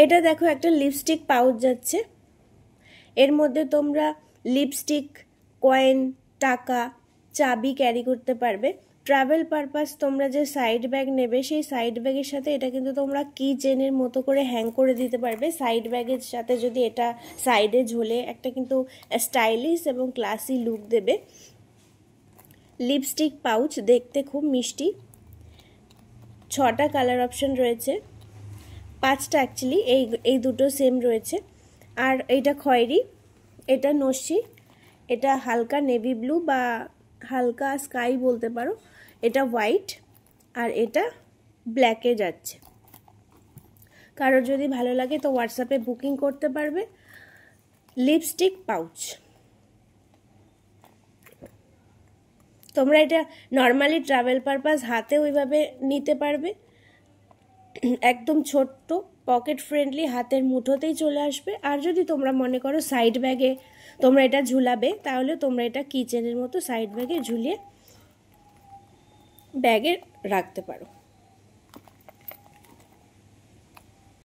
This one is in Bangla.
এটা দেখো একটা লিপস্টিক পাউচ যাচ্ছে। এর মধ্যে তোমরা লিপস্টিক, কয়েন, টাকা, চাবি ক্যারি করতে পারবে। ট্রাভেল পারপাস তোমরা যে সাইড ব্যাগ নেবে সেই সাইড ব্যাগের সাথে এটা কিন্তু তোমরা কি চেনের মতো করে হ্যাং করে দিতে পারবে। সাইড ব্যাগের সাথে যদি এটা সাইডে ঝোলে একটা কিন্তু স্টাইলিশ এবং ক্লাসি লুক দেবে। লিপস্টিক পাউচ দেখতে খুব মিষ্টি। 6টা কালার অপশন রয়েছে, 5টা অ্যাকচুয়ালি, এই দুটো সেম রয়েছে। আর এইটা খয়েরি, এটা নস্যি, এটা হালকা নেভি ব্লু বা হালকা স্কাই বলতে পারো, এটা হোয়াইট, আর এটা ব্ল্যাকে যাচ্ছে। কারোর যদি ভালো লাগে তো হোয়াটসঅ্যাপে বুকিং করতে পারবে। লিপস্টিক পাউচ তোমরা এটা নর্মালি ট্রাভেল পারপাস হাতে ওইভাবে নিতে পারবে, একদম ছোট্ট পকেট ফ্রেন্ডলি, হাতের মুঠোতেই চলে আসবে। আর যদি তোমরা মনে করো সাইড ব্যাগে তোমরা এটা ঝুলাবে, তাহলে তোমরা এটা কিচেনের মতো সাইড ব্যাগে ঝুলিয়ে ব্যাগে রাখতে পারো।